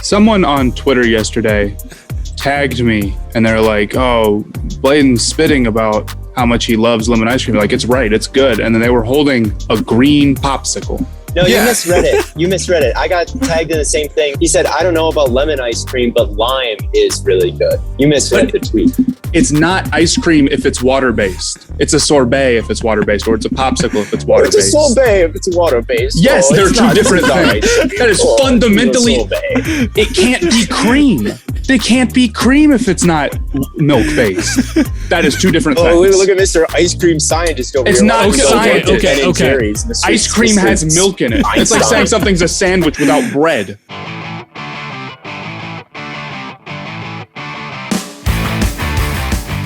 Someone on Twitter yesterday tagged me and they're like, oh, Blaiden's spitting about how much he loves lemon ice cream. Like, it's right, it's good. And then they were holding a green popsicle. No, you misread it. You misread it. I got tagged in the same thing. He said, I don't know about lemon ice cream, but lime is really good. You misread the tweet. It's not ice cream if it's water-based. It's a sorbet if it's water-based, or it's a popsicle if it's water-based. It's a sorbet if it's water-based. Yes, they're two different things. That is fundamentally... It can't be cream. They can't be cream if it's not milk-based. That is two different things. Oh, look at Mr. Ice Cream Scientist over here. It's not science. Okay. Ice cream has milk in it. It's like saying something's a sandwich without bread.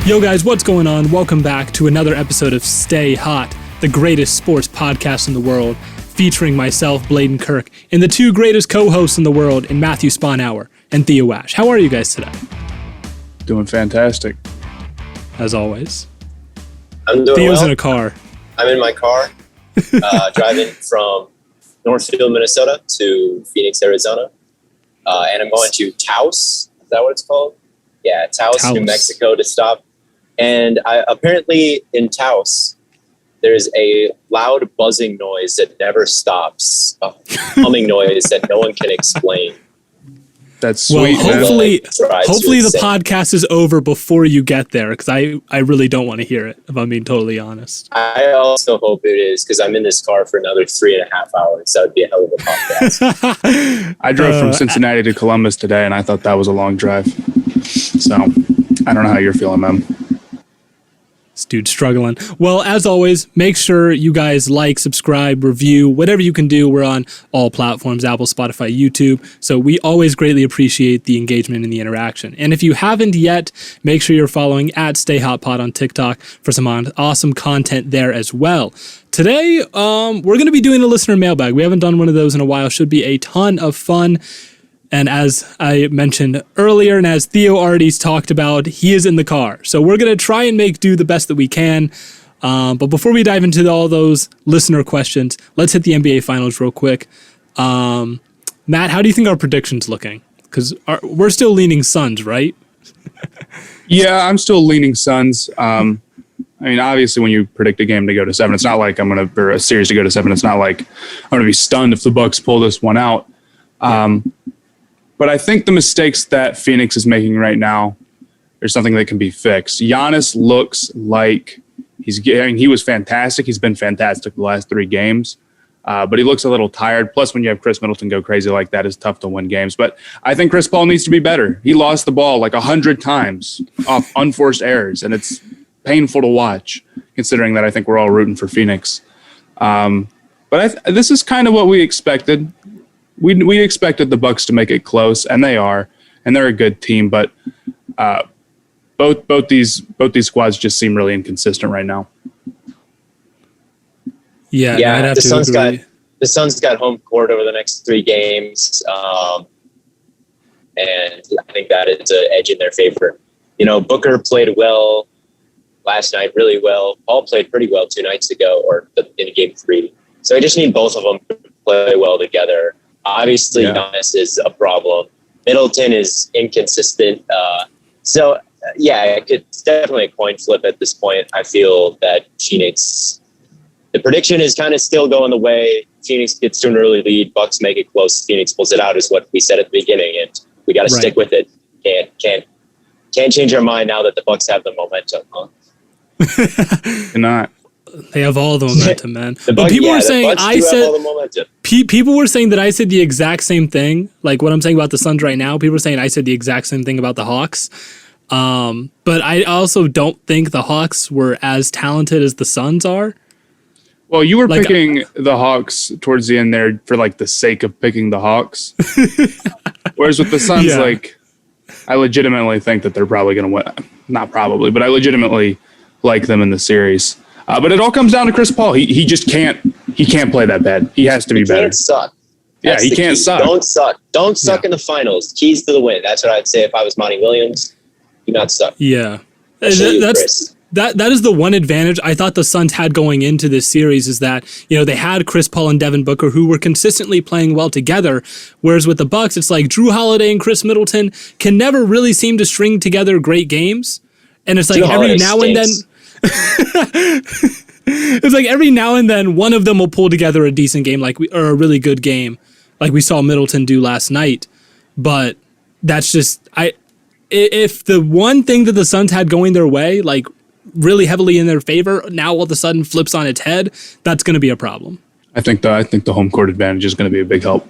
Yo guys, what's going on? Welcome back to another episode of Stay Hot, the greatest sports podcast in the world, featuring myself, Blaiden Kirk, and the two greatest co-hosts in the world in Matthew Sponhour and Theo Ash. How are you guys today? Doing fantastic. As always. I'm doing Theo's well. in a car. I'm in my car, driving from Northfield, Minnesota to Phoenix, Arizona. And I'm going to Taos. Is that what it's called? Yeah, Taos, New Mexico to stop. And apparently in Taos, there's a loud buzzing noise that never stops, a humming noise that no one can explain. That's sweet. Well, hopefully the insane. podcast is over before you get there, because I really don't want to hear it, if I'm being totally honest. I also hope it is, because I'm in this car for another 3.5 hours. That would be a hell of a podcast. I drove from Cincinnati to Columbus today, and I thought that was a long drive. So, I don't know how you're feeling, man. This dude's struggling. Well, as always, make sure you guys like, subscribe, review, whatever you can do. We're on all platforms, Apple, Spotify, YouTube. So we always greatly appreciate the engagement and the interaction. And if you haven't yet, make sure you're following at StayHotPod on TikTok for some awesome content there as well. Today, we're going to be doing a listener mailbag. We haven't done one of those in a while. Should be a ton of fun. And as I mentioned earlier, and as Theo already talked about, he is in the car. So we're going to try and do the best that we can. But before we dive into all those listener questions, let's hit the NBA Finals real quick. Matt, how do you think our prediction's looking? Because we're still leaning Suns, right? Yeah, I'm still leaning Suns. I mean, obviously, when you predict a game to go to 7, it's not like or a series to go to 7. It's not like I'm going to be stunned if the Bucks pull this one out. But I think the mistakes that Phoenix is making right now, there's something that can be fixed. Giannis looks like he was fantastic. He's been fantastic the last 3 games, but he looks a little tired. Plus, when you have Chris Middleton go crazy like that, it's tough to win games. But I think Chris Paul needs to be better. He lost the ball like 100 times off unforced errors, and it's painful to watch, considering that I think we're all rooting for Phoenix. But this is kind of what we expected. We expected the Bucks to make it close, and they are, and they're a good team. But both these squads just seem really inconsistent right now. Yeah. The Suns got home court over the next 3 games, and I think that is an edge in their favor. You know, Booker played well last night, really well. Paul played pretty well 2 nights ago, or in game 3. So I just need both of them to play well together. Obviously, Giannis is a problem. Middleton is inconsistent. It's definitely a coin flip at this point. I feel that Phoenix, the prediction is kind of still going the way. Phoenix gets to an early lead. Bucks make it close. Phoenix pulls it out is what we said at the beginning, and we got to stick with it. Can't change our mind now that the Bucks have the momentum. Huh? Cannot. They have all the momentum, man. People were saying people were saying that I said the exact same thing. Like what I'm saying about the Suns right now, people were saying I said the exact same thing about the Hawks. But I also don't think the Hawks were as talented as the Suns are. Well, you were picking the Hawks towards the end there for like the sake of picking the Hawks. Whereas with the Suns, I legitimately think that they're probably going to win. Not probably, but I legitimately like them in the series. But it all comes down to Chris Paul. He just can't play that bad. He has to be better. He can't suck. He can't suck. Don't suck. Don't suck in the finals. Keys to the win. That's what I'd say if I was Monty Williams. Do not suck. Yeah. that is the one advantage I thought the Suns had going into this series is that, they had Chris Paul and Devin Booker who were consistently playing well together. Whereas with the Bucks, it's like Drew Holiday and Chris Middleton can never really seem to string together great games. And it's like every now and then it's like every now and then one of them will pull together a decent game or a really good game like we saw Middleton do last night. But that's just if the one thing that the Suns had going their way, like really heavily in their favor, now all of a sudden flips on its head, that's going to be a problem. I think the home court advantage is going to be a big help.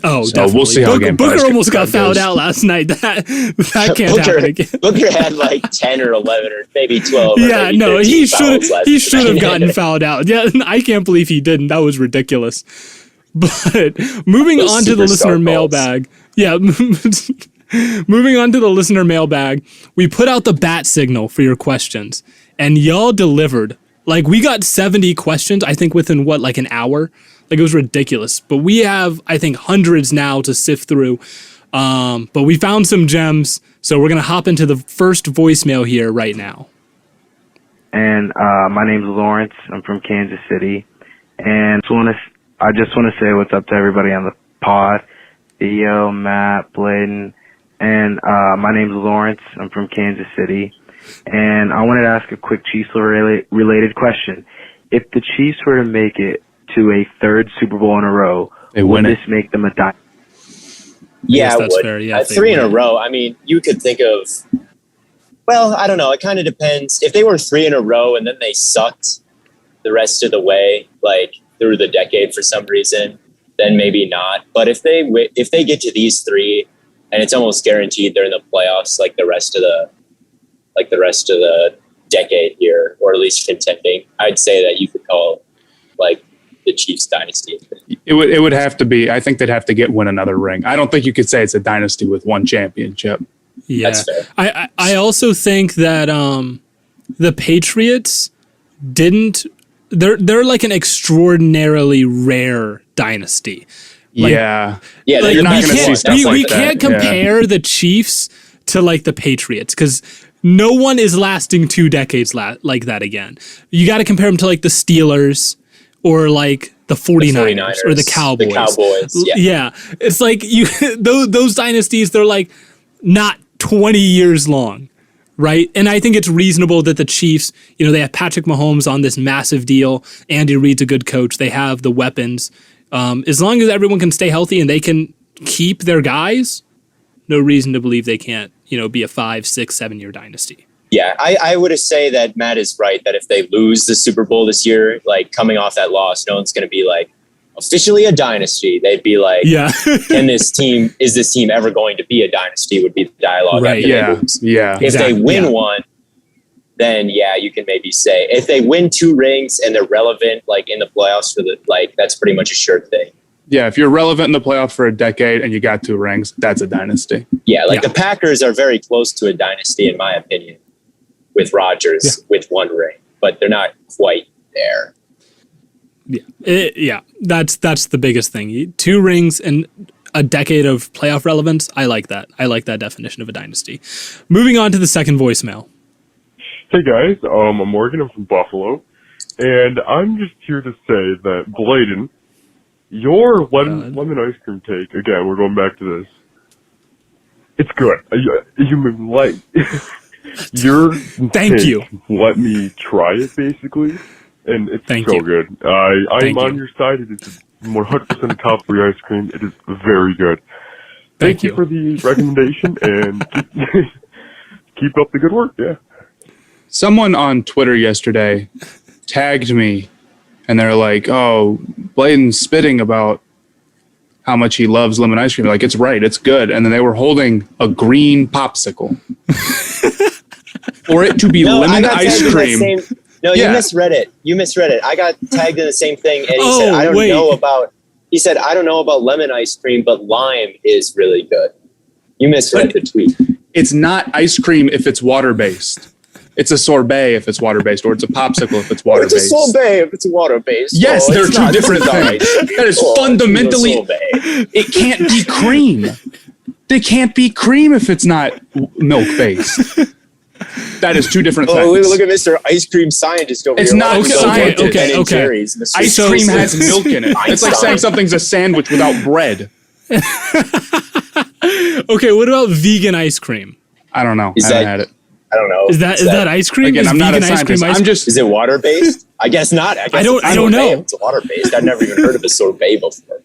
Oh, so definitely. We'll see how Booker almost got fouled out last night. That can't happen again. Booker had like 10 or 11 or maybe 12. Yeah, no, he should have gotten fouled out. Yeah, I can't believe he didn't. That was ridiculous. But moving on to the listener mailbag. Yeah, moving on to the listener mailbag. We put out the bat signal for your questions, and y'all delivered. Like, we got 70 questions, I think, within like an hour. Like, it was ridiculous. But we have, I think, hundreds now to sift through. But we found some gems, so we're going to hop into the first voicemail here right now. And my name's Lawrence. I'm from Kansas City. And I just want to say what's up to everybody on the pod. Theo, Matt, Blaiden. And my name's Lawrence. I'm from Kansas City. And I wanted to ask a quick Chiefs-related question. If the Chiefs were to make it to a third Super Bowl in a row, would this make them a dynasty? Yeah, it would. Fair. Yeah, 3 in a row. I mean, you could think of, well, I don't know. It kind of depends. If they were 3 in a row and then they sucked the rest of the way, like through the decade for some reason, then maybe not. But if they get to these 3 and it's almost guaranteed they're in the playoffs like the rest of the decade here, or at least contending, I'd say that you could call like the Chiefs dynasty. It would have to be. I think they'd have to win another ring. I don't think you could say it's a dynasty with one championship. Yeah, that's fair. I also think that the Patriots didn't. They're like an extraordinarily rare dynasty. Like, yeah. Like, you're not going to see stuff we can't compare the Chiefs to like the Patriots because no one is lasting 2 decades like that again. You got to compare them to like the Steelers or like the 49ers or the Cowboys. The Cowboys, yeah. It's like those dynasties, they're like not 20 years long, right? And I think it's reasonable that the Chiefs, they have Patrick Mahomes on this massive deal. Andy Reid's a good coach. They have the weapons. As long as everyone can stay healthy and they can keep their guys, no reason to believe they can't, be a 5, 6, 7 year dynasty. Yeah, I would say that Matt is right, that if they lose the Super Bowl this year, like coming off that loss, no one's going to be like officially a dynasty. They'd be like, yeah. is this team ever going to be a dynasty would be the dialogue. Right. After they lose. Yeah. If they win one, then yeah, you can maybe say if they win 2 rings and they're relevant, like in the playoffs that's pretty much a sure thing. Yeah, if you're relevant in the playoffs for a decade and you got 2 rings, that's a dynasty. Yeah, the Packers are very close to a dynasty, in my opinion, with Rodgers with 1 ring, but they're not quite there. Yeah, that's the biggest thing. 2 rings and a decade of playoff relevance. I like that. I like that definition of a dynasty. Moving on to the second voicemail. Hey guys, I'm Morgan. I'm from Buffalo, and I'm just here to say that Blaiden, your lemon ice cream take, again, we're going back to this. It's good. You like your Thank take, you. Let me try it, basically, and it's good. I'm on your side. It is 100% top-free ice cream. It is very good. Thank you for the recommendation, and keep up the good work. Yeah. Someone on Twitter yesterday tagged me, and they're like, "Oh, Blaiden's spitting about how much he loves lemon ice cream." Like, it's right, it's good. And then they were holding a green popsicle for it to be lemon ice cream. You misread it. I got tagged in the same thing, and he said, "I don't know about." He said, "I don't know about lemon ice cream, but lime is really good." You misread the tweet. It's not ice cream if it's water-based. It's a sorbet if it's water-based, or it's a popsicle if it's water-based. It's a sorbet if it's water-based. Yes, they're 2 different things. That is fundamentally... It can't be cream. They can't be cream if it's not milk-based. That is two different things. Oh, look at Mr. Ice Cream Scientist over It's here. not science. Okay. Jerry's, Mr. Ice cream has milk in it. It's like saying something's a sandwich without bread. Okay, what about vegan ice cream? I don't know. I haven't had it. I don't know. Is that ice cream? Again, is I'm not a vegan ice cream scientist. I'm just. Is it water based? I guess not. I don't know. If it's water based. I've never even heard of a sorbet before.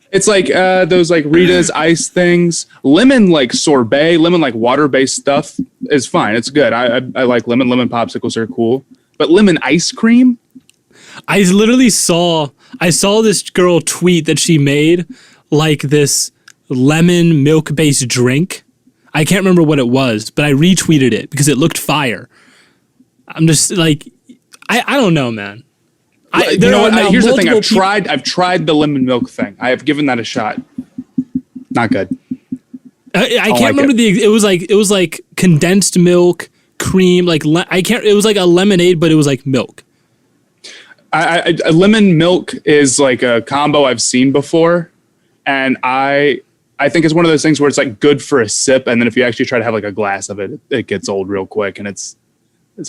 It's like those like Rita's ice things. Lemon like sorbet, lemon like water based stuff is fine. It's good. I like lemon. Lemon popsicles are cool. But lemon ice cream? I literally saw this girl tweet that she made like this lemon milk based drink. I can't remember what it was, but I retweeted it because it looked fire. I'm just like, I don't know, man. You know what? Here's the thing. I've tried the lemon milk thing. I have given that a shot. Not good. I can't remember it was like condensed milk, cream, it was like a lemonade, but it was like milk. A lemon milk is like a combo I've seen before, and I think it's one of those things where it's like good for a sip, and then if you actually try to have like a glass of it, it gets old real quick, and it's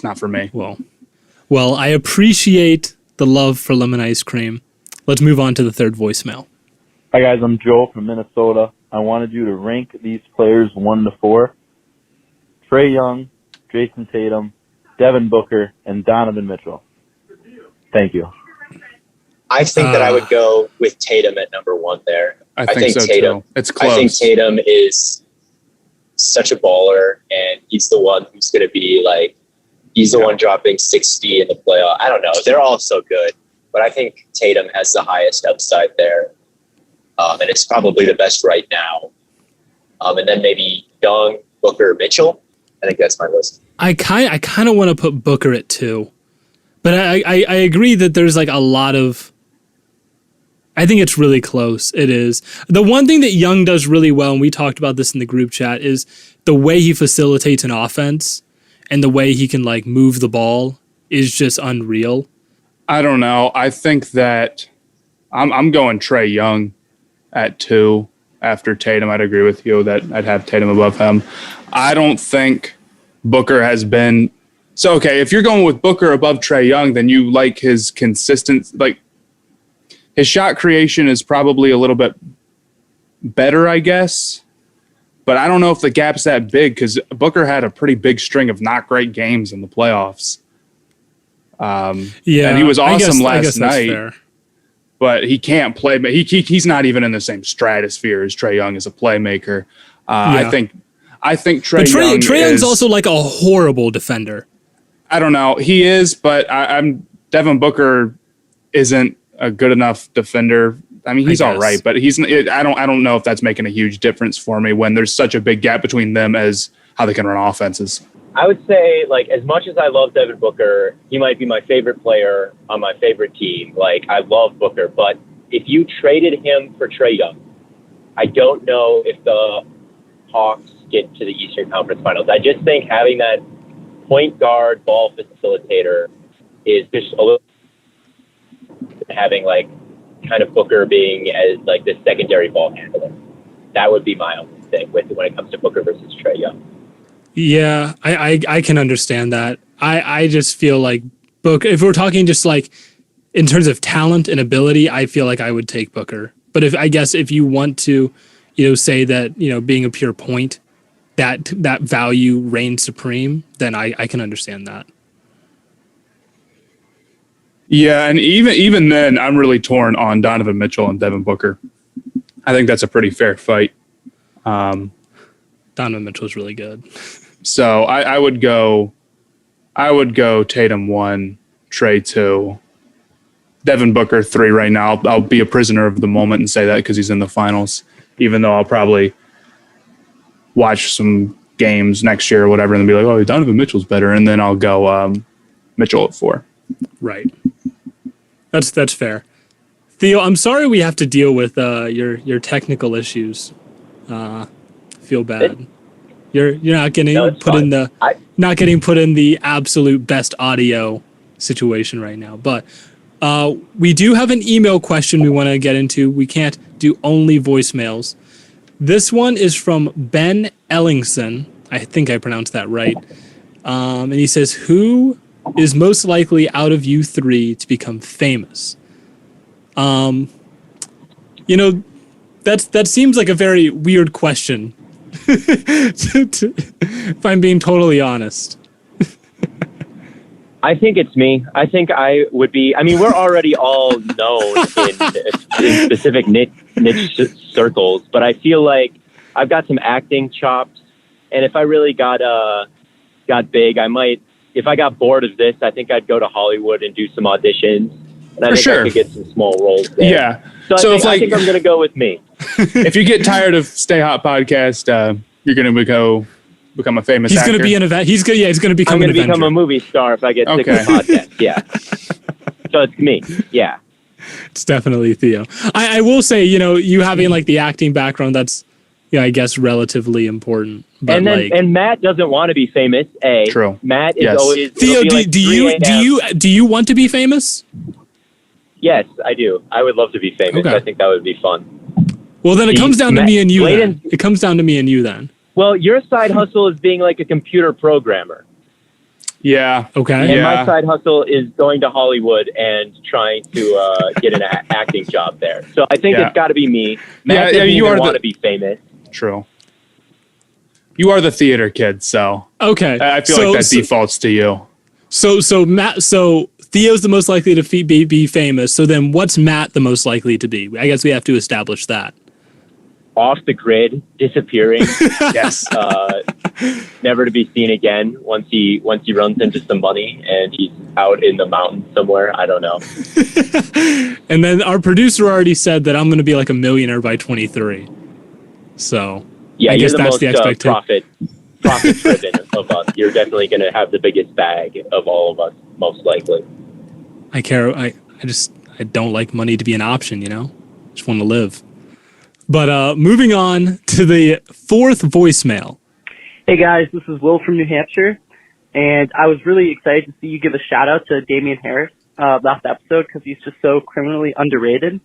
not for me. Well, I appreciate the love for lemon ice cream. Let's move on to the third voicemail. Hi guys, I'm Joe from Minnesota. I wanted you to rank these players 1 to 4. Trae Young, Jayson Tatum, Devin Booker, and Donovan Mitchell. Thank you. I think that I would go with Tatum at number 1 there. I think so Tatum, too. It's close. I think Tatum is such a baller, and he's the one who's going to be like, he's the one dropping 60 in the playoff. I don't know. They're all so good, but I think Tatum has the highest upside there, and it's probably the best right now. And then maybe Young, Booker, Mitchell. I think that's my list. I kind of want to put Booker at 2, but I agree that there's like a lot of. I think it's really close. It is. The one thing that Young does really well, and we talked about this in the group chat, is the way he facilitates an offense and the way he can like move the ball is just unreal. I don't know. I think that I'm going Trae Young at 2 after Tatum. I'd agree with you that I'd have Tatum above him. I don't think Booker has been so. Okay, if you're going with Booker above Trae Young, then you like his consistent, like his shot creation is probably a little bit better, I guess. But I don't know if the gap's that big because Booker had a pretty big string of not great games in the playoffs. And he was awesome last night. Fair. But he can't play. But he's not even in the same stratosphere as Trae Young as a playmaker. I think Trae Young's also like a horrible defender. I don't know. He is, but Devin Booker isn't a good enough defender. I mean, he's all right, but I don't know if that's making a huge difference for me when there's such a big gap between them as how they can run offenses. I would say, like, as much as I love Devin Booker, he might be my favorite player on my favorite team. Like, I love Booker, but if you traded him for Trae Young, I don't know if the Hawks get to the Eastern Conference Finals. I just think having that point guard ball facilitator is just a little having like kind of Booker being as like the secondary ball handler. That would be my only thing when it comes to Booker versus Trae Young. Yeah, I can understand that. I just feel like Booker, if we're talking just like in terms of talent and ability, I feel like I would take Booker. But if you want to, say that, being a pure point, that value reigns supreme, then I can understand that. Yeah, and even then, I'm really torn on Donovan Mitchell and Devin Booker. I think that's a pretty fair fight. Donovan Mitchell's really good. So I would go Tatum 1, Trae 2, Devin Booker 3 right now. I'll be a prisoner of the moment and say that because he's in the finals, even though I'll probably watch some games next year or whatever and be like, oh, Donovan Mitchell's better. And then I'll go Mitchell at 4. Right. That's fair. Theo, I'm sorry we have to deal with your technical issues. Feel bad. You're not getting not getting put in the absolute best audio situation right now. But we do have an email question we want to get into. We can't do only voicemails. This one is from Ben Ellingson. I think I pronounced that right. And he says, who is most likely out of you three to become famous? You know, that seems like a very weird question, if I'm being totally honest. I think it's me. I think I would be. I mean, we're already all known in specific niche circles, but I feel like I've got some acting chops, and if I really got big, I might. If I got bored of this, I think I'd go to Hollywood and do some auditions, and I think I could get some small roles there. Yeah. So I think I'm going to go with me. If you get tired of Stay Hot podcast, you're going to become a famous actor. He's going to be an event. He's going to become I'm an going to become a movie star if I get sick of the podcast. Yeah. So it's me. Yeah. It's definitely Theo. I will say, you know, you having like the acting background, that's, yeah, I guess relatively important. But and Matt doesn't want to be famous. True. Matt is always Theo. Do you want to be famous? Yes, I do. I would love to be famous. Okay. I think that would be fun. Well, then it comes down to me and you. Then. It comes down to me and you then. Well, your side hustle is being like a computer programmer. Yeah. Okay. And my side hustle is going to Hollywood and trying to get an acting job there. So I think it's got to be me. Matt doesn't even want to be famous. True. You are the theater kid, so okay. I feel like that defaults to you. So Theo's the most likely to be famous. So then, what's Matt the most likely to be? I guess we have to establish that. Off the grid, disappearing. Yes. Never to be seen again once he runs into some money and he's out in the mountains somewhere. I don't know. And then our producer already said that I'm going to be like a millionaire by 23. So yeah, I guess that's the most profit-driven of us. You're definitely going to have the biggest bag of all of us, most likely. I don't like money to be an option, you know? Just want to live. But moving on to the fourth voicemail. Hey guys, this is Will from New Hampshire, and I was really excited to see you give a shout out to Damian Harris last episode because he's just so criminally underrated.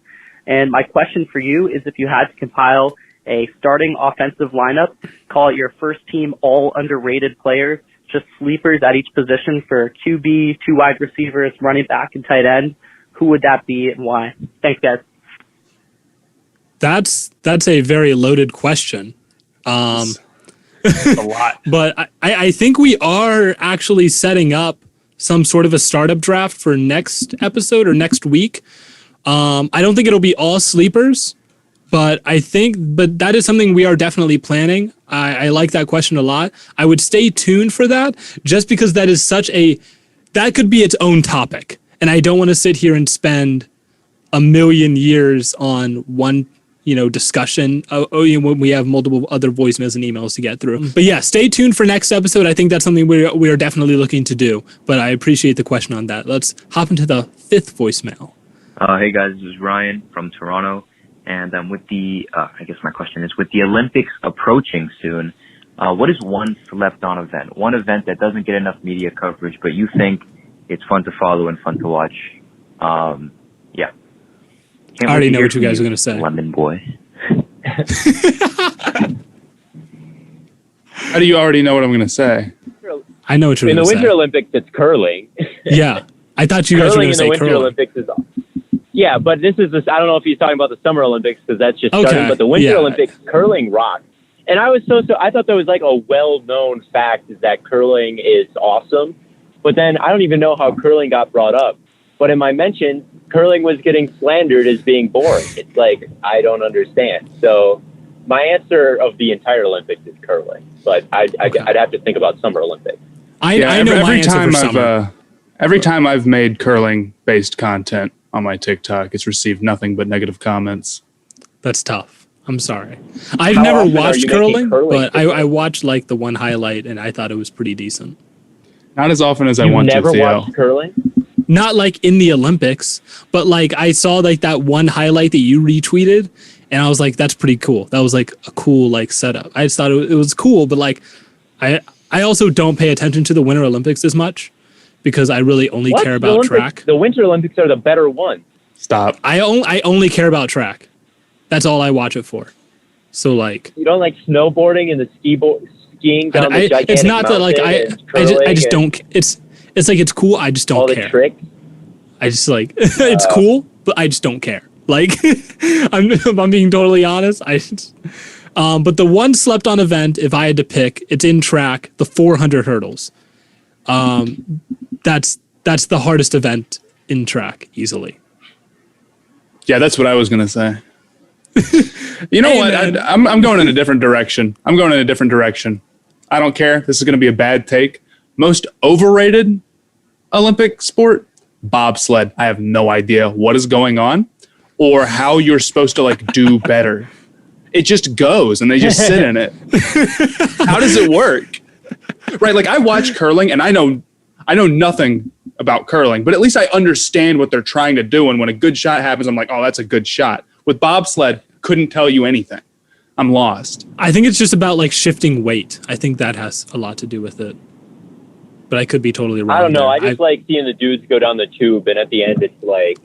And my question for you is if you had to compile a starting offensive lineup, call it your first team all underrated players, just sleepers at each position for QB, 2 wide receivers, running back, and tight end, who would that be and why? Thanks, guys. That's a very loaded question. A lot. But I think we are actually setting up some sort of a startup draft for next episode or next week. I don't think it'll be all sleepers, but that is something we are definitely planning. I like that question a lot. I would stay tuned for that just because that is that could be its own topic. And I don't want to sit here and spend a million years on one discussion when we have multiple other voicemails and emails to get through. But yeah, stay tuned for next episode. I think that's something we are definitely looking to do, but I appreciate the question on that. Let's hop into the fifth voicemail. Hey guys, this is Ryan from Toronto, and with the, I guess my question is, with the Olympics approaching soon, what is one slept-on event? One event that doesn't get enough media coverage, but you think it's fun to follow and fun to watch? Yeah. I already know what you guys are going to say. London boy. How do you already know what I'm going to say? I know what you're going to say. In the Winter Olympics, it's curling. Yeah. I thought you guys were going to say curling. Curling in the Winter Olympics is... Yeah, but this is I don't know if he's talking about the Summer Olympics because that's just starting, but the Winter Olympics, curling rocks. And I was I thought that was like a well-known fact is that curling is awesome. But then I don't even know how curling got brought up. But in my mention, curling was getting slandered as being boring. It's like, I don't understand. So my answer of the entire Olympics is curling. But I'd have to think about Summer Olympics. I know my answer for summer. Every time I've made curling-based content on my TikTok, it's received nothing but negative comments. That's tough. I'm sorry. I've never watched curling, but I watched like the one highlight, and I thought it was pretty decent. Not as often as I want to, Theo. You never watched curling? Not like in the Olympics, but like I saw like that one highlight that you retweeted, and I was like, that's pretty cool. That was like a cool like setup. I just thought it was cool, but like I also don't pay attention to the Winter Olympics as much because I really only care about track. The Winter Olympics are the better ones. Stop. I only care about track. That's all I watch it for. So like you don't like snowboarding and the skiing down the gigantic it's not that like I just don't. It's like it's cool. I just don't all care. the tricks. I just like it's cool, but I just don't care. Like I'm being totally honest. But the one slept on event, if I had to pick, it's in track, the 400 hurdles. That's the hardest event in track easily. Yeah, that's what I was gonna say. You know what? I'm going in a different direction. I don't care. This is gonna be a bad take. Most overrated Olympic sport, bobsled. I have no idea what is going on or how you're supposed to like do better. It just goes and they just sit in it. How does it work? Right? Like I watch curling and I know nothing about curling, but at least I understand what they're trying to do. And when a good shot happens, I'm like, oh, that's a good shot. With bobsled, couldn't tell you anything. I'm lost. I think it's just about like shifting weight. I think that has a lot to do with it. But I could be totally wrong. I don't know. I just like seeing the dudes go down the tube, and at the end, it's like,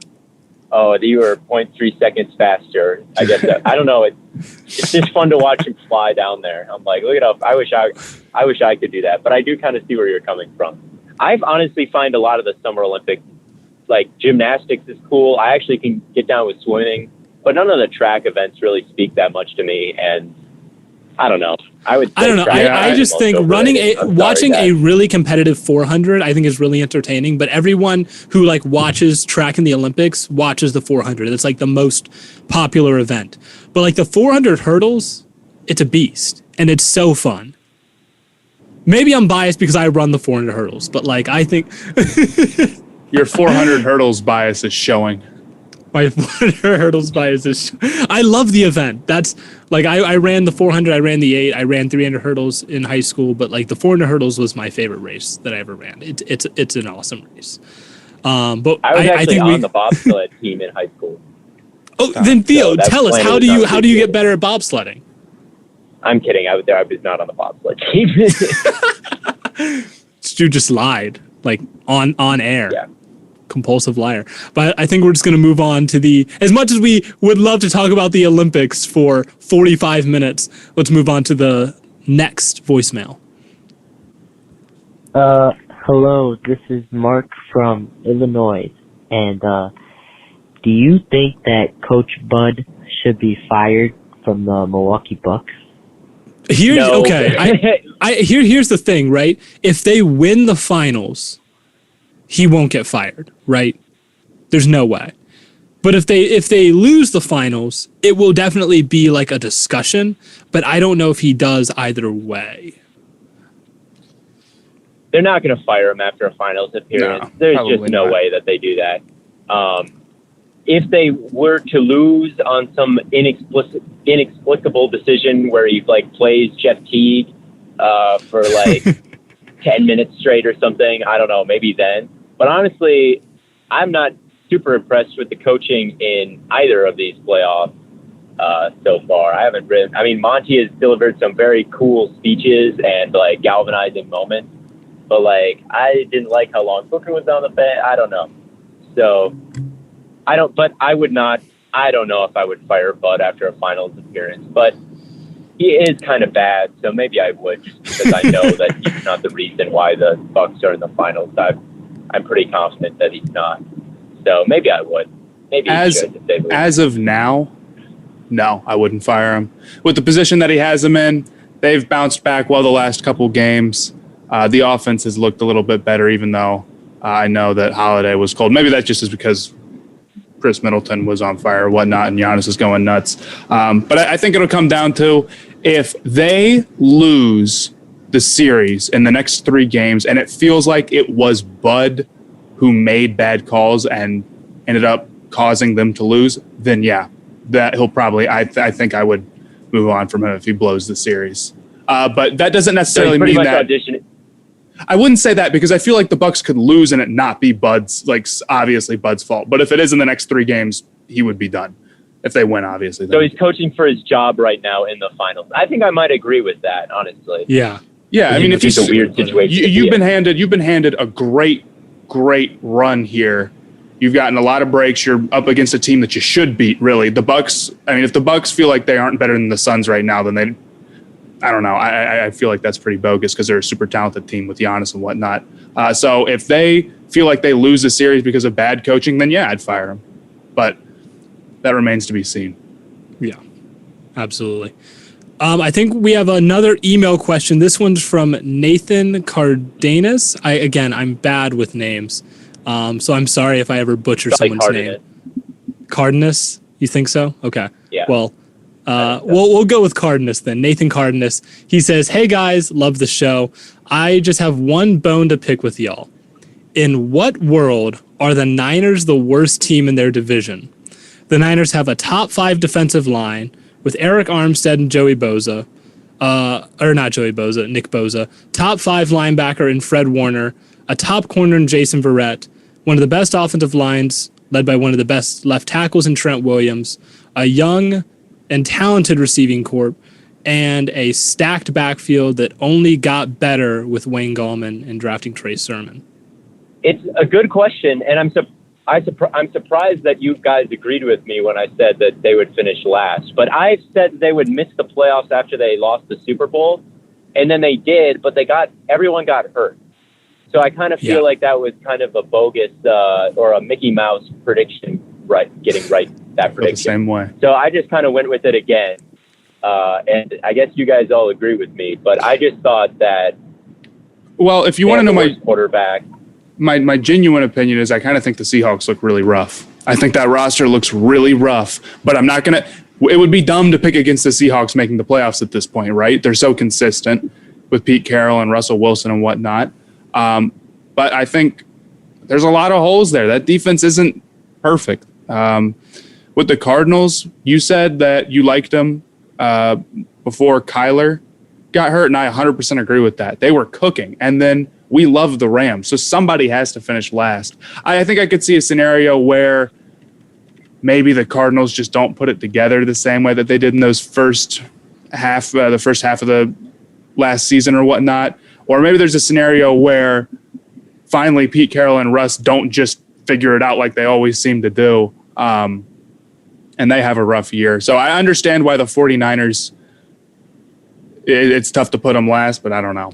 oh, you were 0.3 seconds faster. I guess I don't know. It's just fun to watch him fly down there. I'm like, look at how I wish I could do that. But I do kind of see where you're coming from. I've honestly find a lot of the Summer Olympics, like gymnastics is cool. I actually can get down with swimming, but none of the track events really speak that much to me. And I don't know. I don't know. I just think watching a really competitive 400, I think is really entertaining. But everyone who like watches track in the Olympics watches the 400. It's like the most popular event. But like the 400 hurdles, it's a beast and it's so fun. Maybe I'm biased because I run the 400 hurdles, but like I think your 400 hurdles bias is showing. My 400 hurdles bias is. I love the event. That's like I ran the 400, I ran the 8, I ran 300 hurdles in high school, but like the 400 hurdles was my favorite race that I ever ran. It's an awesome race. But I was actually on the bobsled team in high school. Oh, then Theo, tell us how do you get better at bobsledding? I'm kidding. I was not on the bobsled team. You just lied, like on air. Yeah. Compulsive liar. But I think we're just going to move on to as much as we would love to talk about the Olympics for 45 minutes, let's move on to the next voicemail. Hello, this is Mark from Illinois. And do you think that Coach Bud should be fired from the Milwaukee Bucks? Here's the thing, right? If they win the finals, he won't get fired, right? There's no way. But if they lose the finals, it will definitely be like a discussion, but I don't know if he does either way. They're not going to fire him after a finals appearance. No, there's just no way that they do that. If they were to lose on some inexplicable decision where he like plays Jeff Teague for like 10 minutes straight or something, I don't know, maybe then. But honestly, I'm not super impressed with the coaching in either of these playoffs so far. Monty has delivered some very cool speeches and like galvanizing moments, but like I didn't like how long Booker was on the bench. I don't know. So I don't know if I would fire Bud after a finals appearance, but he is kind of bad. So maybe I would, just because I know that he's not the reason why the Bucks are in the finals. I'm pretty confident that he's not. So maybe I would. Maybe as of now, no, I wouldn't fire him. With the position that he has him in, they've bounced back well the last couple games. The offense has looked a little bit better, even though I know that Holiday was cold. Maybe that just is because Chris Middleton was on fire or whatnot, and Giannis is going nuts. But I think it'll come down to if they lose the series in the next 3 games, and it feels like it was Bud who made bad calls and ended up causing them to lose, then yeah, that he'll probably. I think I would move on from him if he blows the series. But that doesn't necessarily mean that. I wouldn't say that because I feel like the Bucks could lose and it not be obviously Bud's fault. But if it is in the next 3 games, he would be done. If they win, obviously. So he's coaching for his job right now in the finals. I think I might agree with that, honestly. Yeah. Yeah, I mean, if it's a weird situation. You've been handed a great run here. You've gotten a lot of breaks. You're up against a team that you should beat, really. The Bucks, I mean, if the Bucks feel like they aren't better than the Suns right now, then I don't know. I feel like that's pretty bogus because they're a super talented team with Giannis and whatnot. So if they feel like they lose a series because of bad coaching, then yeah, I'd fire him. But that remains to be seen. Yeah, absolutely. I think we have another email question. This one's from Nathan Cardenas. I'm bad with names, so I'm sorry if I ever butcher someone's name. Cardenas, you think so? Okay. Yeah. Well, we'll go with Cardenas then. Nathan Cardenas. He says, "Hey guys, love the show. I just have one bone to pick with y'all. In what world are the Niners the worst team in their division? The Niners have a top 5 defensive line with Eric Armstead and Joey Bosa, Nick Bosa, top 5 linebacker in Fred Warner, a top corner in Jason Verrett, one of the best offensive lines led by one of the best left tackles in Trent Williams, a young and talented receiving corps, and a stacked backfield that only got better with Wayne Gallman and drafting Trae Sermon." It's a good question, and I'm surprised that you guys agreed with me when I said that they would finish last. But I said they would miss the playoffs after they lost the Super Bowl, and then they did, but everyone got hurt. So I kind of feel like that was kind of a bogus or a Mickey Mouse prediction, getting that prediction. The same way. So I just kind of went with it again, and I guess you guys all agree with me. But I just thought that. Well, if you want to know my quarterback. My genuine opinion is I kind of think the Seahawks look really rough. I think that roster looks really rough, but I'm not going to – it would be dumb to pick against the Seahawks making the playoffs at this point, right? They're so consistent with Pete Carroll and Russell Wilson and whatnot. But I think there's a lot of holes there. That defense isn't perfect. With the Cardinals, you said that you liked them before Kyler got hurt, and I 100% agree with that. They were cooking, and then – we love the Rams, so somebody has to finish last. I think I could see a scenario where maybe the Cardinals just don't put it together the same way that they did in those the first half of the last season or whatnot. Or maybe there's a scenario where finally Pete Carroll and Russ don't just figure it out like they always seem to do, and they have a rough year. So I understand why the 49ers, it's tough to put them last, but I don't know.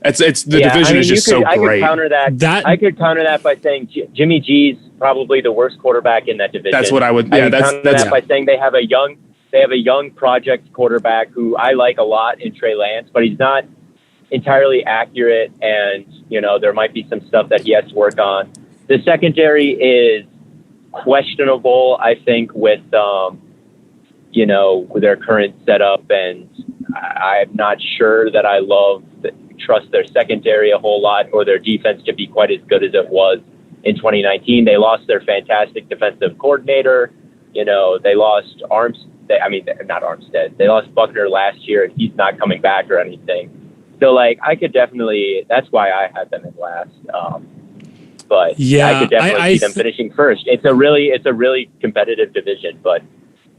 It's the division is just so great. I could counter that by saying Jimmy G's probably the worst quarterback in that division. That's what I would. Yeah, that's that by saying they have a young project quarterback who I like a lot in Trey Lance, but he's not entirely accurate, and there might be some stuff that he has to work on. The secondary is questionable, I think, with with their current setup, and I'm not sure that I trust their secondary a whole lot or their defense to be quite as good as it was in 2019. They lost their fantastic defensive coordinator. They lost not Armstead. They lost Buckner last year, and he's not coming back or anything. So, I could definitely – that's why I had them in last. But yeah, I could definitely see them finishing first. It's a really competitive division, but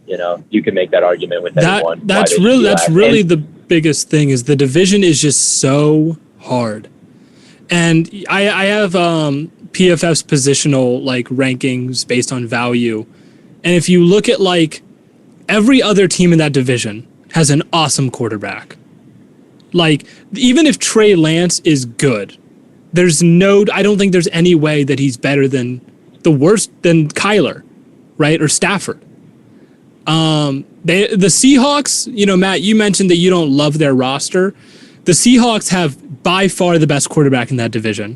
you can make that argument with anyone. That's really the biggest thing is the division is just so hard. And I have PFF's positional rankings based on value. And if you look at every other team in that division has an awesome quarterback. Even if Trey Lance is good, I don't think there's any way that he's better than Kyler, right? Or Stafford. The Seahawks, Matt, you mentioned that you don't love their roster. The Seahawks have by far the best quarterback in that division.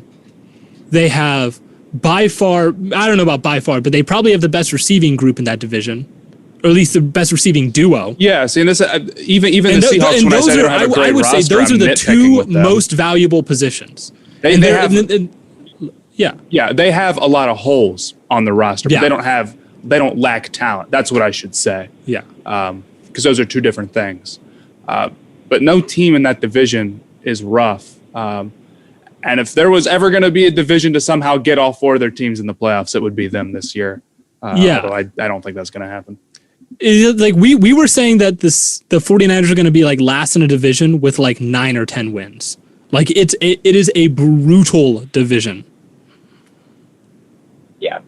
They have by far, I don't know about by far, but they probably have the best receiving group in that division, or at least the best receiving duo. Yeah, see, and this even the Seahawks, when I say they don't have a great I would say those are the two most valuable positions. They have a lot of holes on the roster, but they don't lack talent. That's what I should say. Yeah. Because those are two different things. But no team in that division is rough. And if there was ever going to be a division to somehow get all 4 of their teams in the playoffs, it would be them this year. Although I don't think that's going to happen. We were saying that the 49ers are going to be last in a division with 9 or 10 wins. It is a brutal division. Yeah.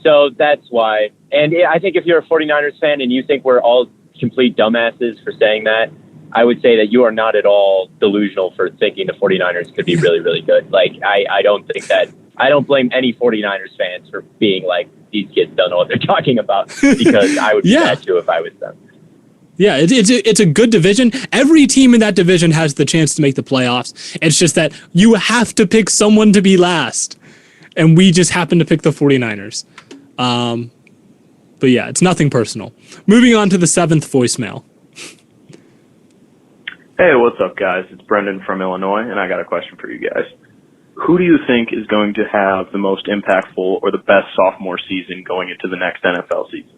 So that's why. And I think if you're a 49ers fan and you think we're all complete dumbasses for saying that, I would say that you are not at all delusional for thinking the 49ers could be really, really good. Like, I don't think that, I don't blame any 49ers fans for being like, these kids don't know what they're talking about, because I would be that too if I was them. Yeah, it's a good division. Every team in that division has the chance to make the playoffs. It's just that you have to pick someone to be last. And we just happen to pick the 49ers. But yeah, it's nothing personal. Moving on to the 7th voicemail. Hey, what's up, guys? It's Brendan from Illinois, and I got a question for you guys. Who do you think is going to have the most impactful or the best sophomore season going into the next NFL season?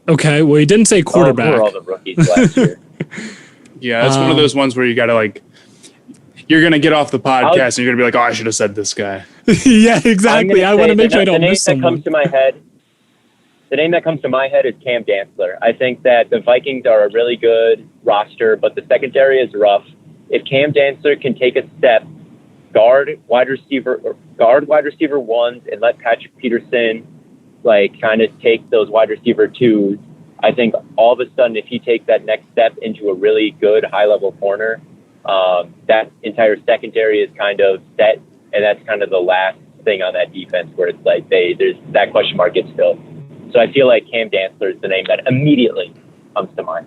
Okay, well, he didn't say quarterback. Who are all the rookies last year? Yeah, it's one of those ones where you got to, like, you're going to get off the podcast and you're going to be like, oh, I should have said this guy. Yeah, exactly. I want to make sure I don't miss someone. The name that comes to my head is Cam Dantzler. I think that the Vikings are a really good roster, but the secondary is rough. If Cam Dantzler can take a step, guard wide receiver ones, and let Patrick Peterson like kind of take those wide receiver twos, I think all of a sudden, if he takes that next step into a really good high level corner, that entire secondary is kind of set, and that's kind of the last thing on that defense where it's like there's that question mark gets filled. So I feel like Cam Dantzler is the name that immediately comes to mind.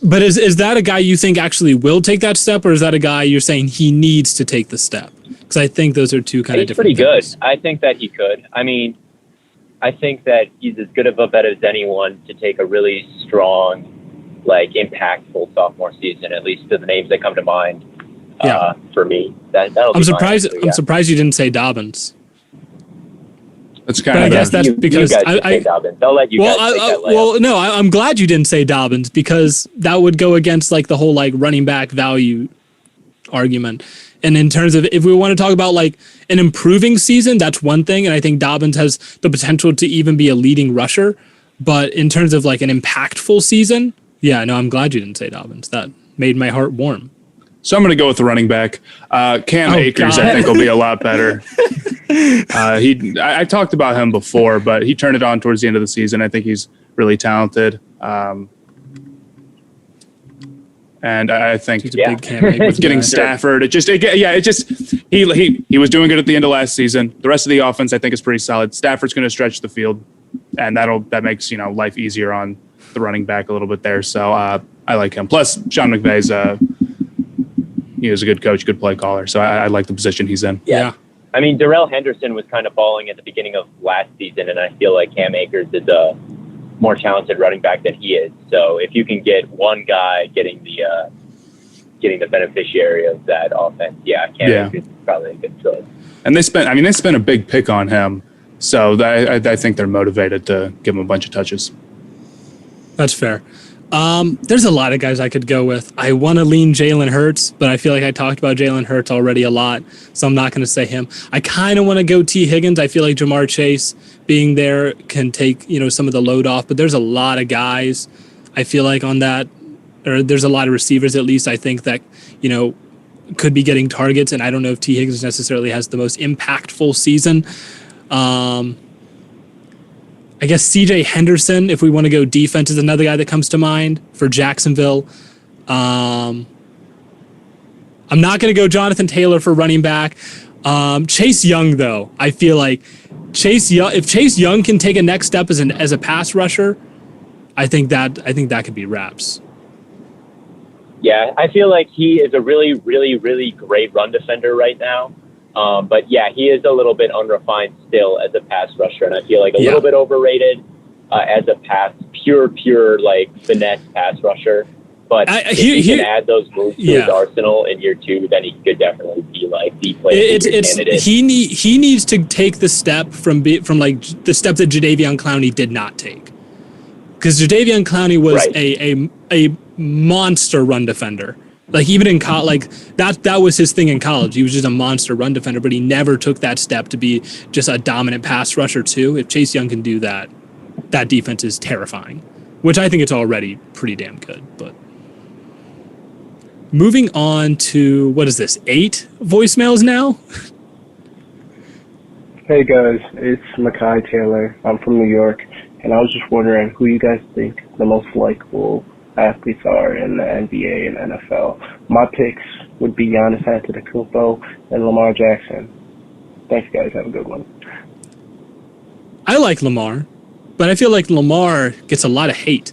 But is that a guy you think actually will take that step, or is that a guy you're saying he needs to take the step? Because I think those are two kind of different things. Good. I think that he could. I mean, I think that he's as good of a bet as anyone to take a really strong, like, impactful sophomore season, at least to the names that come to mind for me. I'm surprised you didn't say Dobbins. That's kind of. I guess that's you because guys say Dobbins. I'll let you guys take that layup. No, I'm glad you didn't say Dobbins, because that would go against like the whole like running back value argument. And in terms of if we want to talk about like an improving season, that's one thing, and I think Dobbins has the potential to even be a leading rusher. But in terms of like an impactful season, yeah, no, I'm glad you didn't say Dobbins. That made my heart warm. So I'm going to go with the running back. Cam Akers, I think, will be a lot better. I talked about him before, but he turned it on towards the end of the season. I think he's really talented. And I think with getting Stafford, he was doing good at the end of last season. The rest of the offense, I think, is pretty solid. Stafford's going to stretch the field, and that makes life easier on the running back a little bit there. So I like him. Plus, Sean McVay's he was a good coach, good play caller. So I like the position he's in. Yeah. I mean, Darrell Henderson was kind of balling at the beginning of last season, and I feel like Cam Akers is a more talented running back than he is. So if you can get one guy getting the beneficiary of that offense, Cam Akers is probably a good choice. And they spent a big pick on him, so I think they're motivated to give him a bunch of touches. That's fair. There's a lot of guys I could go with. I want to lean Jalen Hurts, but I feel like I talked about Jalen Hurts already a lot, so I'm not going to say him. I kind of want to go T. Higgins. I feel like Jamar Chase being there can take some of the load off, but there's a lot of guys I feel like on that, or there's a lot of receivers at least I think that could be getting targets, and I don't know if T. Higgins necessarily has the most impactful season. I guess C.J. Henderson, if we want to go defense, is another guy that comes to mind for Jacksonville. I'm not going to go Jonathan Taylor for running back. Chase Young, though, I feel like if Chase Young can take a next step as a pass rusher, I think that could be wraps. Yeah, I feel like he is a really, really, really great run defender right now. But yeah, he is a little bit unrefined still as a pass rusher, and I feel like a little bit overrated as a pure like finesse pass rusher. But if he can add those moves to his arsenal in year 2, then he could definitely be like the player candidate. He needs to take the step from like the step that Jadeveon Clowney did not take, because Jadeveon Clowney was a monster run defender. Like even in college, like that was his thing in college. He was just a monster run defender, but he never took that step to be just a dominant pass rusher too. If Chase Young can do that, that defense is terrifying, which I think it's already pretty damn good. But moving on to, what is this, 8 voicemails now? Hey guys, it's Makai Taylor. I'm from New York, And I was just wondering who you guys think the most likable athletes are in the NBA and NFL. My picks would be Giannis Antetokounmpo and Lamar Jackson. Thanks, guys. Have a good one. I like Lamar, but I feel like Lamar gets a lot of hate.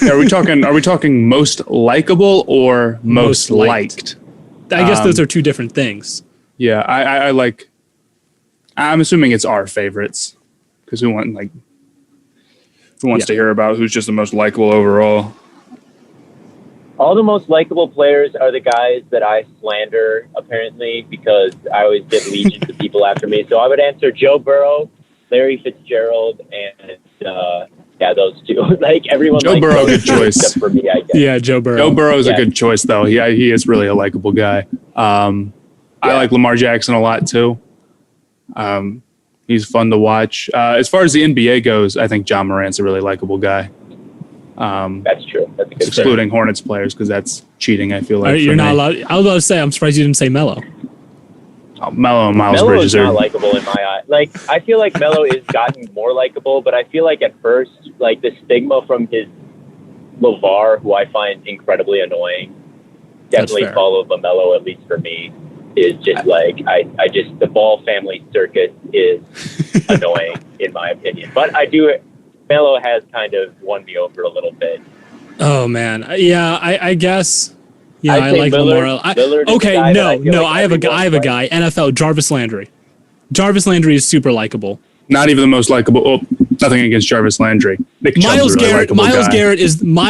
Are we talking most likable or most liked? I guess those are two different things. Yeah, I like. I'm assuming it's our favorites because who wants to hear about who's just the most likable overall? All the most likable players are the guys that I slander, apparently, because I always get legions of people after me. So I would answer Joe Burrow, Larry Fitzgerald, and those two. Like everyone. Joe Burrow, good choice. Except for me, I guess. Yeah, Joe Burrow. Joe Burrow is a good choice, though. He is really a likable guy. I like Lamar Jackson a lot too. He's fun to watch. As far as the NBA goes, I think John Morant's a really likable guy. That's true. That's a good excluding Hornets players because that's cheating. I feel like you're not allowed. I was about to say, I'm surprised you didn't say Melo. Melo and Miles Melo Bridges is not likable in my eye. Like I feel like Melo is gotten more likable, but I feel like at first, like the stigma from his LeVar, who I find incredibly annoying, definitely followed LaMelo, at least for me. Is just like I just the Ball family circus is annoying in my opinion. But Melo has kind of won me over a little bit. Oh man, yeah, I guess. Yeah, I like Lillard, Lamar. Okay, I have a guy. NFL Jarvis Landry. Jarvis Landry is super likable. Not even the most likable. Oh, nothing against Jarvis Landry. Nick Chubb's a really likable guy.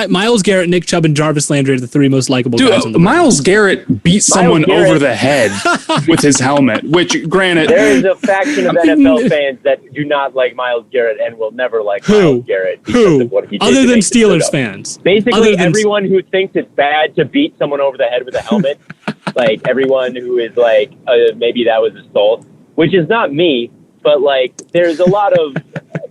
Miles Garrett, Nick Chubb, and Jarvis Landry are the three most likable guys in the world. Miles Garrett beat someone over the head with his helmet, which, granted... There is a faction of NFL fans that do not like Miles Garrett and will never like Miles Garrett because of what he did. Other than Steelers fans. Basically, everyone who thinks it's bad to beat someone over the head with a helmet, like everyone who is like, maybe that was assault, which is not me. But, like, there's a lot of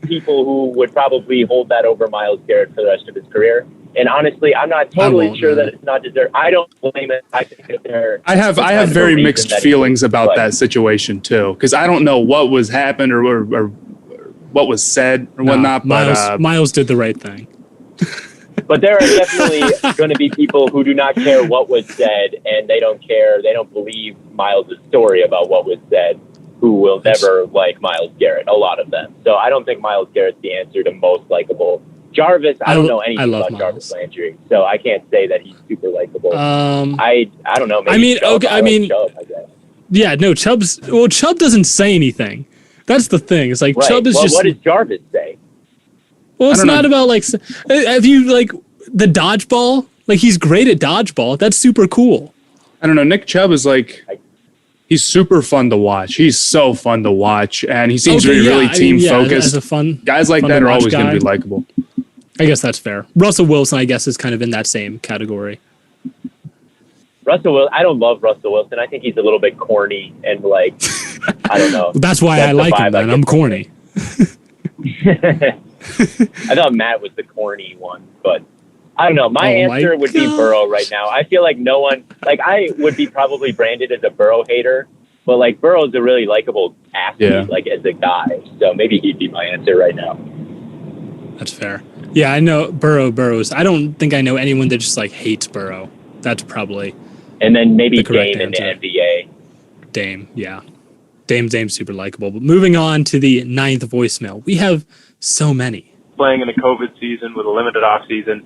people who would probably hold that over Miles Garrett for the rest of his career. And honestly, I'm not totally sure that it's not deserved. I don't blame it. I think that they're... I have very mixed feelings about that situation, too. Because I don't know what was happened or what was said or whatnot. Miles did the right thing. But there are definitely going to be people who do not care what was said, and they don't care. They don't believe Miles' story about what was said, who will never like Miles Garrett, a lot of them. So I don't think Miles Garrett's the answer to most likable. Jarvis, I don't know anything about Miles. Jarvis Landry, so I can't say that he's super likable. I don't know. Maybe Chubb, Chubb, I guess. Yeah, no, Chubb doesn't say anything. That's the thing. It's like Chubb is just... What does Jarvis say? Well, it's not about, like... Have you, like, the dodgeball? Like, he's great at dodgeball. That's super cool. I don't know. Nick Chubb is, like... He's super fun to watch. He's so fun to watch, and he seems to be really team-focused. Guys like that are always going to be likable. I guess that's fair. Russell Wilson, I guess, is kind of in that same category. I don't love Russell Wilson. I think he's a little bit corny and, like, I don't know. That's why I like him, man. I'm corny. I thought Matt was the corny one, but... I don't know. My answer would be Burrow right now. I feel like no one, like I would be probably branded as a Burrow hater, but like Burrow's a really likable athlete, like as a guy. So maybe he'd be my answer right now. That's fair. Yeah, I know Burrow's. I don't think I know anyone that just like hates Burrow. That's probably. And then maybe Dame in the NBA. Dame, yeah. Dame's super likable. But moving on to the 9th voicemail. We have so many. Playing in a COVID season with a limited off season.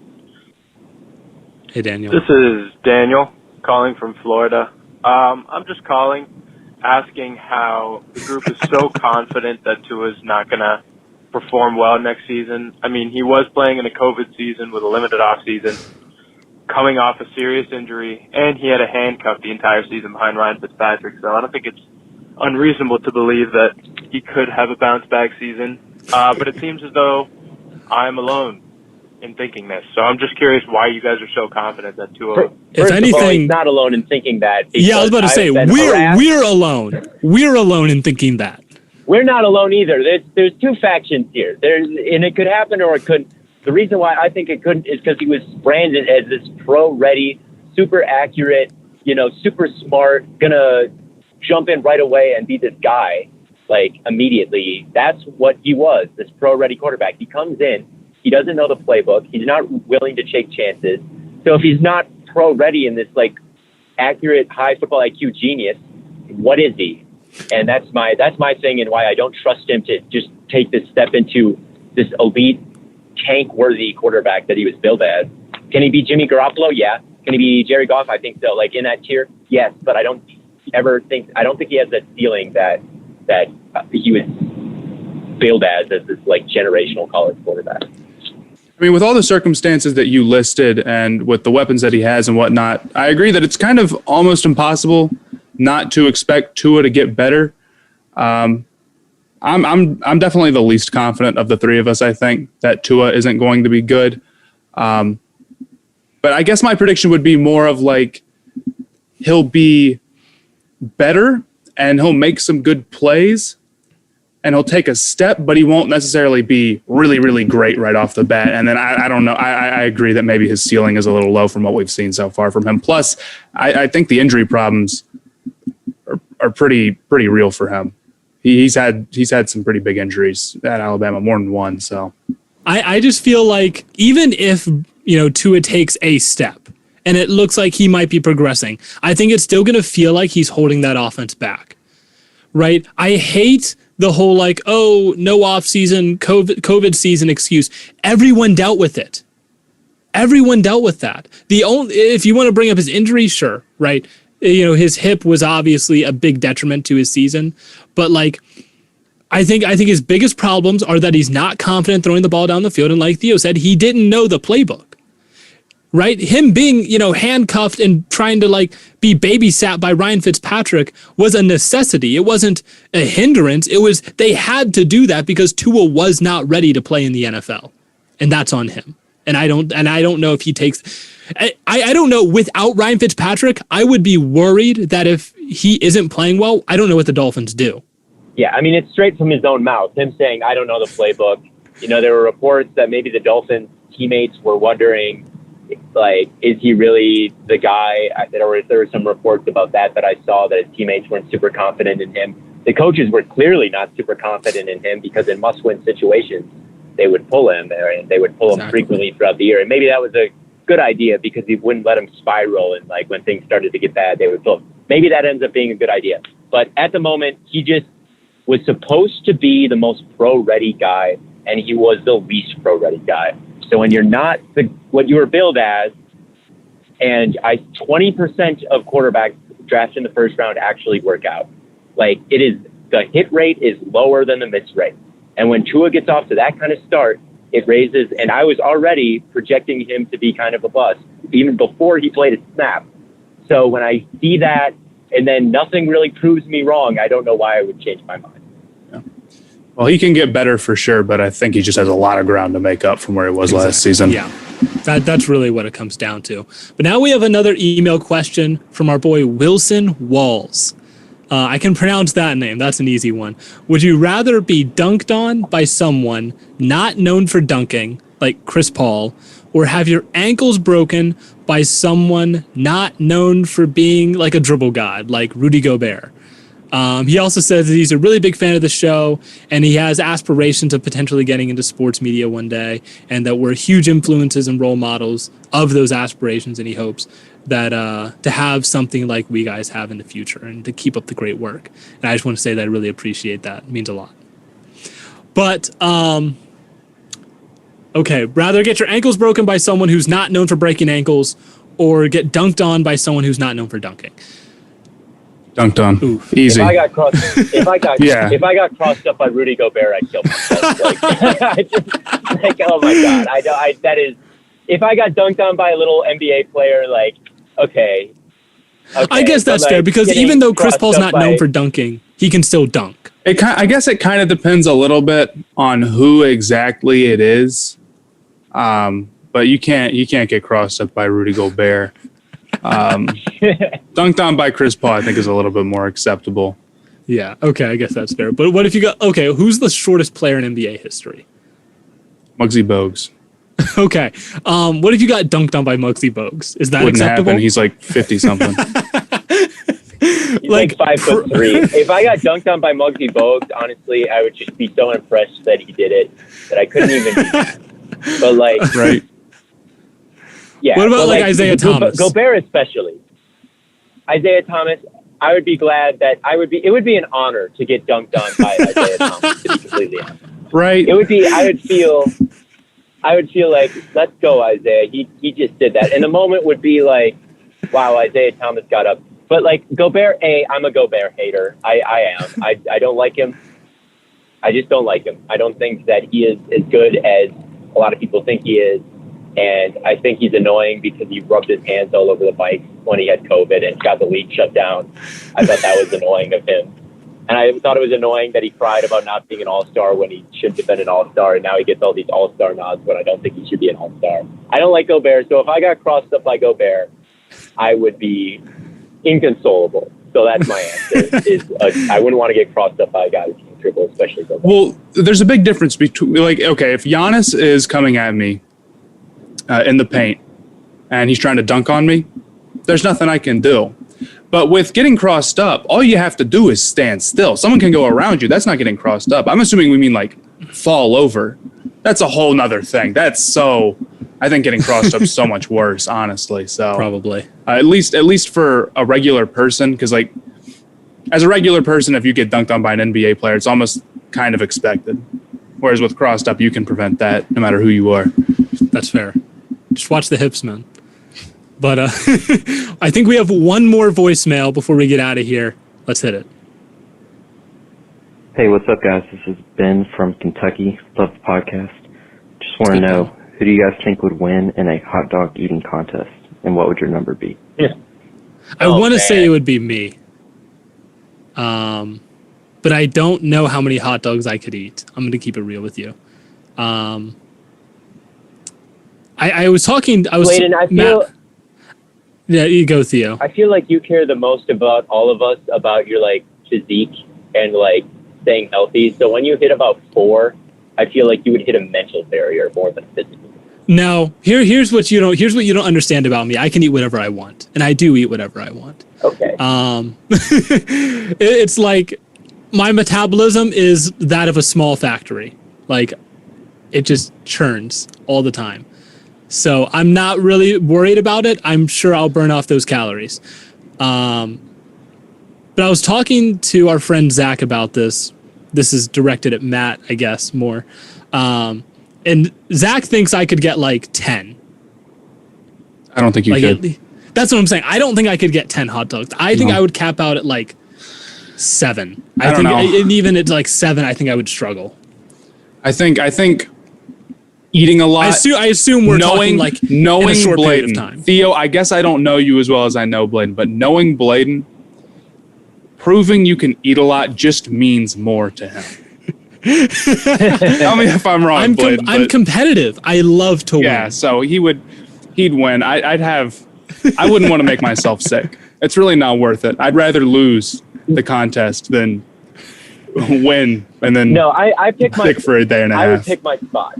Hey, Daniel. This is Daniel calling from Florida. I'm just calling, asking how the group is so confident that Tua's not going to perform well next season. I mean, he was playing in a COVID season with a limited off season, coming off a serious injury, and he had a handcuff the entire season behind Ryan Fitzpatrick. So I don't think it's unreasonable to believe that he could have a bounce back season. But it seems as though I'm alone in thinking this. So I'm just curious why you guys are so confident that Tua... If anything... he's not alone in thinking that. Yeah, I was about to say, we're alone. We're alone in thinking that. We're not alone either. There's two factions here. And it could happen or it couldn't. The reason why I think it couldn't is because he was branded as this pro-ready, super accurate, super smart, gonna jump in right away and be this guy. like immediately. That's what he was, this pro-ready quarterback. He comes in, he doesn't know the playbook, he's not willing to take chances. So if he's not pro-ready in this like accurate high football IQ genius, what is he? And that's my thing, and why I don't trust him to just take this step into this elite tank-worthy quarterback that he was billed as. Can he be Jimmy Garoppolo? Yeah. Can he be Jared Goff? I think so. Like in that tier, yes. But I don't think he has that ceiling that he was billed as this like generational college quarterback. I mean, with all the circumstances that you listed and with the weapons that he has and whatnot, I agree that it's kind of almost impossible not to expect Tua to get better. I'm definitely the least confident of the three of us. I think that Tua isn't going to be good. But I guess my prediction would be more of like he'll be better and he'll make some good plays and he'll take a step, but he won't necessarily be really, really great right off the bat. And then I don't know. I agree that maybe his ceiling is a little low from what we've seen so far from him. Plus, I think the injury problems are pretty real for him. He's had some pretty big injuries at Alabama, more than one. So I just feel like even if Tua takes a step and it looks like he might be progressing, I think it's still going to feel like he's holding that offense back, right? I hate the whole like, oh, no off season, COVID season excuse. Everyone dealt with it. Everyone dealt with that. If you want to bring up his injury, sure, right? His hip was obviously a big detriment to his season, but like, I think his biggest problems are that he's not confident throwing the ball down the field. And like Theo said, he didn't know the playbook, right? Him being, handcuffed and trying to like be babysat by Ryan Fitzpatrick was a necessity. It wasn't a hindrance. They had to do that because Tua was not ready to play in the NFL, and that's on him. And I don't know if he takes, I don't know, without Ryan Fitzpatrick, I would be worried that if he isn't playing well, I don't know what the Dolphins do. Yeah, I mean, it's straight from his own mouth, him saying, I don't know the playbook. There were reports that maybe the Dolphins teammates were wondering, like, is he really the guy? There were some reports about that I saw that his teammates weren't super confident in him. The coaches were clearly not super confident in him because in must-win situations, they would pull him, and they would pull him frequently throughout the year. And maybe that was a good idea because he wouldn't let him spiral, and like when things started to get bad, they would pull him. Maybe that ends up being a good idea. But at the moment, he just was supposed to be the most pro-ready guy, and he was the least pro-ready guy. So when you're not what you were billed as, and 20% of quarterbacks drafted in the first round actually work out. Like the hit rate is lower than the miss rate. And when Tua gets off to that kind of start, it raises, and I was already projecting him to be kind of a bust, even before he played a snap. So when I see that, and then nothing really proves me wrong, I don't know why I would change my mind. Yeah. Well, he can get better for sure, but I think he just has a lot of ground to make up from where he was last season. Yeah, that's really what it comes down to. But now we have another email question from our boy Wilson Walls. I can pronounce that name. That's an easy one. Would you rather be dunked on by someone not known for dunking, like Chris Paul, or have your ankles broken by someone not known for being like a dribble god, like Rudy Gobert? He also says that he's a really big fan of the show, and he has aspirations of potentially getting into sports media one day, and that we're huge influences and role models of those aspirations, and he hopes that to have something like we guys have in the future and to keep up the great work. And I just want to say that I really appreciate that. It means a lot. But, okay, rather get your ankles broken by someone who's not known for breaking ankles or get dunked on by someone who's not known for dunking. Dunked on. Oof. Easy. If I got crossed up by Rudy Gobert, I'd kill myself. Oh my God. That is, if I got dunked on by a little NBA player, like, okay. I guess that's fair because even though Chris Paul's not known for dunking, he can still dunk. I guess it kind of depends a little bit on who exactly it is. But you can't get crossed up by Rudy Gobert. Dunked on by Chris Paul, I think, is a little bit more acceptable. Yeah, okay, I guess that's fair. But what if you got, okay, who's the shortest player in NBA history? Muggsy Bogues. Okay. What if you got dunked on by Muggsy Bogues? Is that Wouldn't acceptable? happen. He's like 50-something. He's like 5'3". If I got dunked on by Muggsy Bogues, honestly, I would just be so impressed that he did it that I couldn't even do that. But like, Right. Yeah. What about like Isaiah Thomas? Gobert especially. Isaiah Thomas, I would be glad that it would be an honor to get dunked on by Isaiah Thomas, to be completely honest. Right. I would feel like, let's go, Isaiah. He just did that. And the moment would be like, wow, Isaiah Thomas got up. But like Gobert, I'm a Gobert hater. I am. I don't like him. I just don't like him. I don't think that he is as good as a lot of people think he is. And I think he's annoying because he rubbed his hands all over the bike when he had COVID and got the league shut down. I thought that was annoying of him. And I thought it was annoying that he cried about not being an all-star when he shouldn't have been an all-star. And now he gets all these all-star nods when I don't think he should be an all-star. I don't like Gobert. So if I got crossed up by Gobert, I would be inconsolable. So that's my answer. I wouldn't want to get crossed up by a guy who can dribble, especially Gobert. Well, there's a big difference between, like, okay, if Giannis is coming at me in the paint and he's trying to dunk on me, there's nothing I can do. But with getting crossed up, all you have to do is stand still. Someone can go around you. That's not getting crossed up. I'm assuming we mean like fall over. That's a whole nother thing. I think getting crossed up is so much worse, honestly. So probably at least for a regular person, because like as a regular person, if you get dunked on by an NBA player, it's almost kind of expected. Whereas with crossed up, you can prevent that no matter who you are. That's fair. Just watch the hips, man. But I think we have one more voicemail before we get out of here. Let's hit it. Hey, what's up, guys? This is Ben from Kentucky. Love the podcast. Just want to know, who do you guys think would win in a hot dog eating contest, and what would your number be? Yeah. I want to say it would be me. But I don't know how many hot dogs I could eat. I'm going to keep it real with you. I was talking. Blaiden, I feel. Yeah, you go, Theo. I feel like you care the most about all of us, about your like physique and like staying healthy. So when you hit about 4, I feel like you would hit a mental barrier more than physical. No, here's what you don't understand about me. I can eat whatever I want, and I do eat whatever I want. Okay. It's like my metabolism is that of a small factory. Like it just churns all the time. So I'm not really worried about it. I'm sure I'll burn off those calories. But I was talking to our friend Zach about this. This is directed at Matt, I guess, more. And Zach thinks I could get like 10. I don't think you could. That's what I'm saying. I don't think I could get 10 hot dogs. I think I would cap out at like 7. I think, and even at like 7, I think I would struggle. I think eating a lot. I assume we're talking like knowing in a short period Blaiden. of time. Theo, I guess I don't know you as well as I know Blaiden, but knowing Blaiden, proving you can eat a lot just means more to him. Tell me if I'm wrong, Blaiden. I'm competitive. I love to win. Yeah, so he'd win. I wouldn't want to make myself sick. It's really not worth it. I'd rather lose the contest than win and then I pick my sick for a day and a half. I would pick my spot.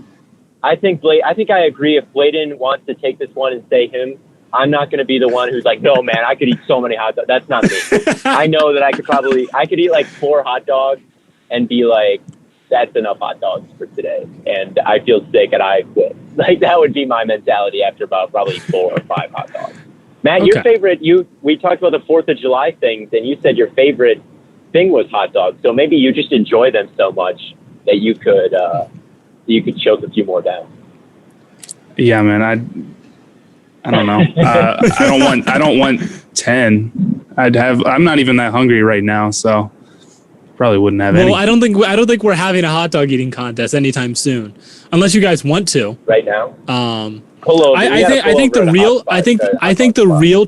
I think I agree. If Blaiden wants to take this one and say him, I'm not going to be the one who's like, no, man, I could eat so many hot dogs. That's not me. I know that I could eat like 4 hot dogs and be like, that's enough hot dogs for today. And I feel sick and I quit. Like that would be my mentality after about probably 4 or 5 hot dogs. Matt, your favorite, we talked about the 4th of July things and you said your favorite thing was hot dogs. So maybe you just enjoy them so much that you could choke a few more down. Yeah, man. I don't know. I don't want 10. I'm not even that hungry right now, so probably wouldn't have any. Well, I don't think we're having a hot dog eating contest anytime soon, unless you guys want to. Right now. I think the real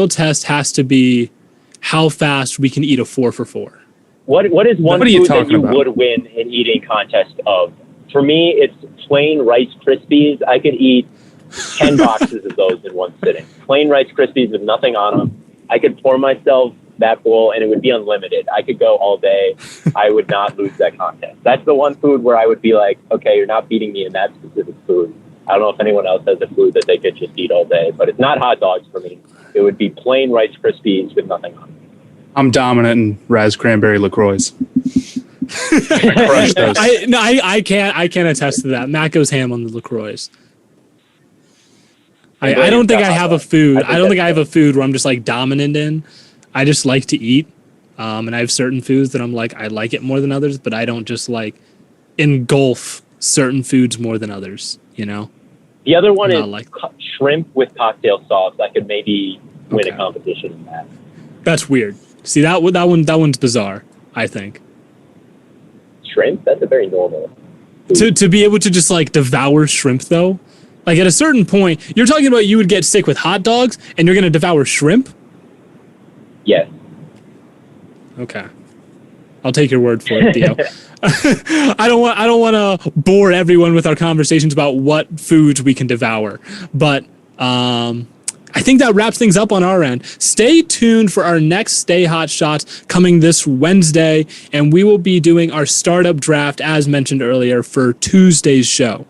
test has to be how fast we can eat a 4 for 4. What is one food that you would win an eating contest of? For me, it's plain Rice Krispies. I could eat 10 boxes of those in one sitting. Plain Rice Krispies with nothing on them. I could pour myself that bowl and it would be unlimited. I could go all day. I would not lose that contest. That's the one food where I would be like, okay, you're not beating me in that specific food. I don't know if anyone else has a food that they could just eat all day, but it's not hot dogs for me. It would be plain Rice Krispies with nothing on it. I'm dominant in Raz Cranberry LaCroix. I crush those. I can't attest to that. Matt goes ham on the LaCroix. I don't think I have a food. I don't think I have a food where I'm just like dominant in. I just like to eat. And I have certain foods that I'm like, I like it more than others, but I don't just like engulf certain foods more than others, you know? The other one is shrimp with cocktail sauce. I could maybe win a competition in that. That's weird. See, that one's bizarre, I think. Shrimp? That's a very normal. To be able to just like devour shrimp though, like at a certain point, you're talking about you would get sick with hot dogs and you're going to devour shrimp? Yes. Okay. I'll take your word for it, Theo. I don't want to bore everyone with our conversations about what foods we can devour, but I think that wraps things up on our end. Stay tuned for our next Stay Hot Shots coming this Wednesday, and we will be doing our startup draft, as mentioned earlier, for Tuesday's show.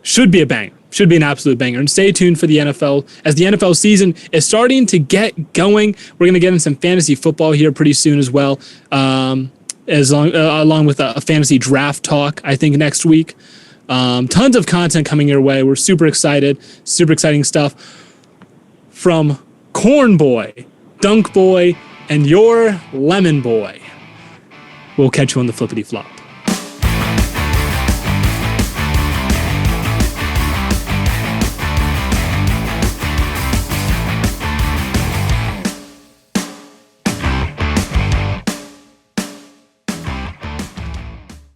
Should be a banger. Should be an absolute banger. And stay tuned for the NFL. As the NFL season is starting to get going, we're going to get in some fantasy football here pretty soon as well, along with a fantasy draft talk, I think, next week. Tons of content coming your way. We're super excited. Super exciting stuff. From Corn Boy, Dunk Boy, and your Lemon Boy. We'll catch you on the flippity flop.